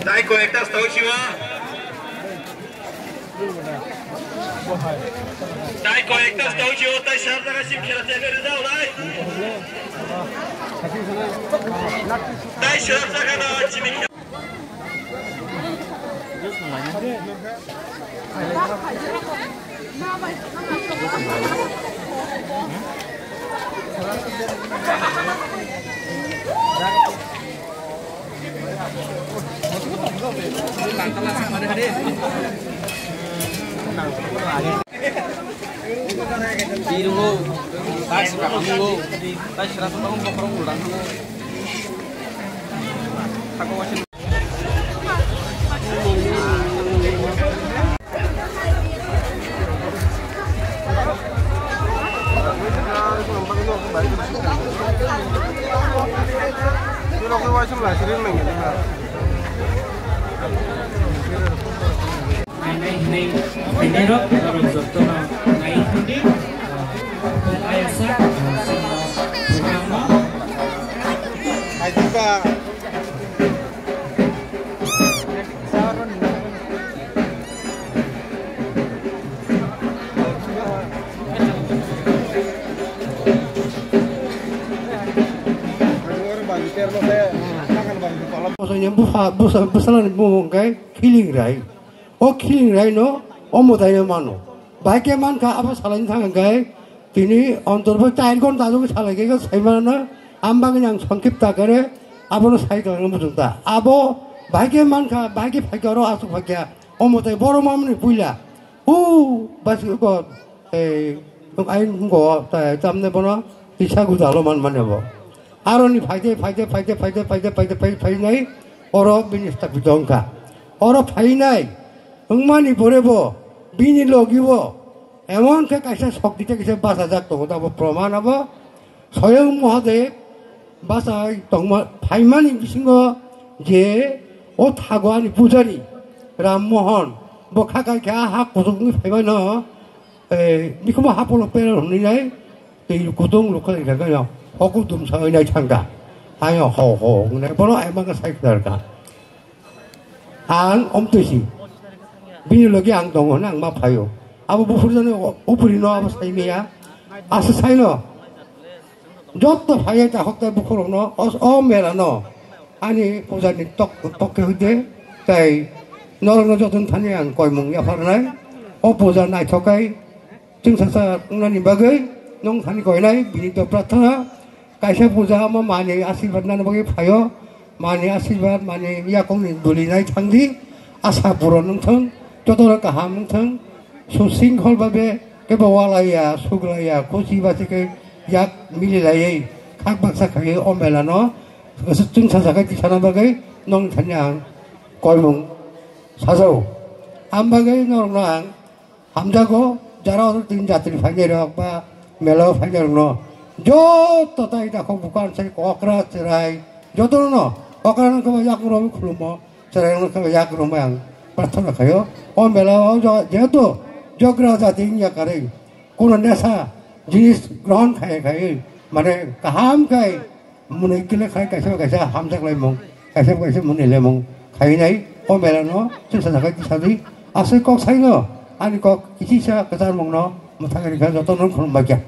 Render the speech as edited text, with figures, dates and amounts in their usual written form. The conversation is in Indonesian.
Dai conectați stăuciva. Dai conectați stăuciva, dai șarda ca sim खेला चाहिँ गरेर जाऊ lai. Dai șarda ca na चिमी. Dirungu, tas kamu, tas seratus tahun kau perlu ulang. Aku masih. Menero orang dokter naik ini pengayasa programa juga Maksudnya bukan bukan killing right. Oh killing right no, mau tanya mana? Baiknya mana apa salahnya tangan gay? Kini antarabangsa cair kon tahu ke salah gay saya mana? Ambang yang sangkip tak kere, abon saya kalau nggak betul. Abo baiknya mana? Baiknya baik orang asuk baiknya. Mau tanya baru mana ni punya? Bas ko ain ko jamne bono bisa gua dalam mana bo. Aron ni faide nai, orang bini tak bidangka. Orang faide nai, engmani boleh bo, bini logi bo. Emang ke kasih sok dite kasih bahasa jak tu, tapi praman apa? Saya muhade bahasa tongma faide mani bisingo je, thaguan pujari, Ram Mohan, bokha kaya hak kudung ni faide mana? Bikuma hak polo pera ni nai, tu kudung lokal ni kaya. Aku tum saya ni cangga, ayo ho, ni pernah emang saya kerja. Ang tu si, bini lagi ang dong, ang mapayo. Abu bukan ni upuri no apa saya ni ya, asa saya no. Jod tu saya tak hok tak bukan no, mera no. Ani puja ni tok ke hude, kay norang jod tu tanya ang koi mung ya pernah. Puja nai thokai, jeng sasa nani bagai, nong tani koi nai, bini tu pratha. Kaisa puja ama mani asirbat na bagi payo mani asirbat mani ya kong ni duli nai changdi asa puron nung thang jodoh kaham nung thang susing khol babe ke bawala ya sugla ya kusi basi ke yak mili lai kak baksa kage omela no kesujung sasa ke di sana bagai nong thanyang koimung sasau am bagai nong nang hamjago jara orang tin jatri fagero ba melo fagero no Jodoh tadi dah kau bukan saya kokra cerai. Jodoh no, kokra nak kau yak rumah kuluma, cerai nak kau yak rumah yang pertama kayo. Mela jodoh 저그라자 딩야가래 고는 내사 지니스 그런 가해 말에 가함가해 문에 길래 가서 함작래 몽 가서 문에 레몽 가이나이 오메라노 진짜가 기사들이 아슬 꼭 사이노 아니 꼭 기시샤 그 사람 먹노 뭐 당연히 가서 또는 그런 말이야